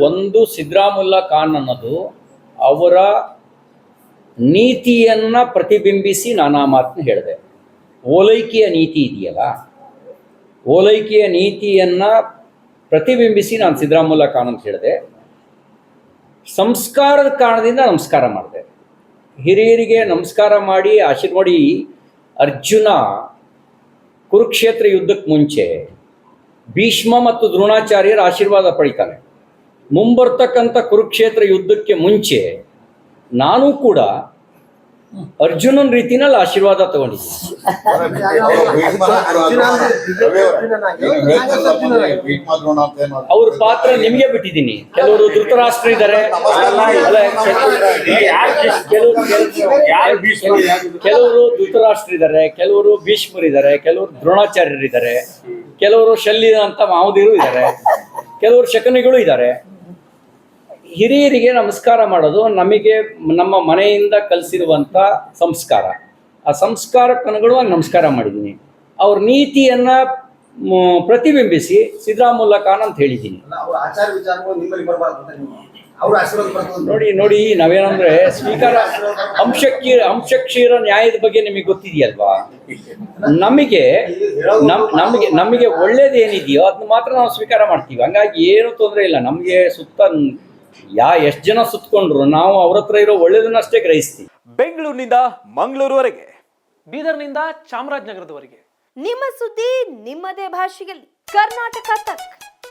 ಒಂದು ಸಿದ್ದರಾಮುಲ್ಲಾ ಖಾನ್ ಅನ್ನೋದು ಅವರ ನೀತಿಯನ್ನ ಪ್ರತಿಬಿಂಬಿಸಿ ನಾನು ಆ ಮಾತನ್ನ ಹೇಳಿದೆ. ಓಲೈಕೆಯ ನೀತಿ ಇದೆಯಲ್ಲ, ಓಲೈಕೆಯ ನೀತಿಯನ್ನ ಪ್ರತಿಬಿಂಬಿಸಿ ನಾನು ಸಿದ್ದರಾಮುಲ್ಲಾ ಖಾನ್ ಅಂತ ಹೇಳಿದೆ. ಸಂಸ್ಕಾರದ ಕಾರಣದಿಂದ ನಮಸ್ಕಾರ ಮಾಡಿದೆ. ಹಿರಿಯರಿಗೆ ನಮಸ್ಕಾರ ಮಾಡಿ ಆಶೀರ್ವಾಡಿ. ಅರ್ಜುನ ಕುರುಕ್ಷೇತ್ರ ಯುದ್ಧಕ್ಕೆ ಮುಂಚೆ ಭೀಷ್ಮ ಮತ್ತು ದ್ರೋಣಾಚಾರ್ಯರ ಆಶೀರ್ವಾದ ಪಡಿತಾನೆ. ಮುಂಬರ್ತಕ್ಕಂಥ ಕುರುಕ್ಷೇತ್ರ ಯುದ್ಧಕ್ಕೆ ಮುಂಚೆ ನಾನು ಕೂಡ ಅರ್ಜುನನ್ ರೀತಿನಲ್ಲಿ ಆಶೀರ್ವಾದ ತಗೊಂಡಿದ್ದೀನಿ. ಅವ್ರ ಪಾತ್ರ ನಿಮಗೆ ಬಿಟ್ಟಿದ್ದೀನಿ. ಕೆಲವರು ಧೃತರಾಷ್ಟ್ರ ಇದ್ದಾರೆ, ಕೆಲವರು ಧೃತರಾಷ್ಟ್ರ, ಕೆಲವರು ಭೀಷ್ಮರಿದ್ದಾರೆ, ಕೆಲವರು ದ್ರೋಣಾಚಾರ್ಯರಿದ್ದಾರೆ, ಕೆಲವರು ಶಲ್ಯ ಅಂತ ಮಾವುದಿರು ಇದ್ದಾರೆ, ಕೆಲವರು ಶಕನಿಗಳು ಇದ್ದಾರೆ. ಹಿರಿಯರಿಗೆ ನಮಸ್ಕಾರ ಮಾಡೋದು ನಮಗೆ ನಮ್ಮ ಮನೆಯಿಂದ ಕಲಿಸಿರುವಂಥ ಸಂಸ್ಕಾರ. ಆ ಸಂಸ್ಕಾರಕ್ಕೆ ಅನುಗುಣವಾಗಿ ನಮಸ್ಕಾರ ಮಾಡಿದ್ದೀನಿ. ಅವ್ರ ನೀತಿಯನ್ನು ಪ್ರತಿಬಿಂಬಿಸಿ ಸಿದ್ದರಾಮುಲ್ಲಾ ಖಾನ್ ಅಂತ ಹೇಳಿದ್ದೀನಿ. ನೋಡಿ ನಾವೇನಂದ್ರೆ ಸ್ವೀಕಾರ ಅಂಶಕ್ಷೀರ ನ್ಯಾಯದ ಬಗ್ಗೆ ನಿಮಗೆ ಗೊತ್ತಿದೆಯಲ್ವಾ? ನಮಗೆ ಒಳ್ಳೇದೇನಿದೆಯೋ ಅದನ್ನ ಮಾತ್ರ ನಾವು ಸ್ವೀಕಾರ ಮಾಡ್ತೀವಿ. ಹಂಗಾಗಿ ಏನು ತೊಂದರೆ ಇಲ್ಲ. ನಮಗೆ ಸುತ್ತ ಎಷ್ಟು ಜನ ಸುತ್ತಕೊಂಡ್ರು ನಾವು ಅವ್ರ ಹತ್ರ ಇರೋ ಒಳ್ಳೇದನ್ನಷ್ಟೇ ಗ್ರಹಿಸ್ತೀವಿ. ಬೆಂಗಳೂರಿನಿಂದ ಮಂಗಳೂರುವರೆಗೆ, ಬೀದರ್ನಿಂದ ಚಾಮರಾಜನಗರದವರೆಗೆ ನಿಮ್ಮ ಸುದ್ದಿ ನಿಮ್ಮದೇ ಭಾಷೆಯಲ್ಲಿ. ಕರ್ನಾಟಕ ತಕ್.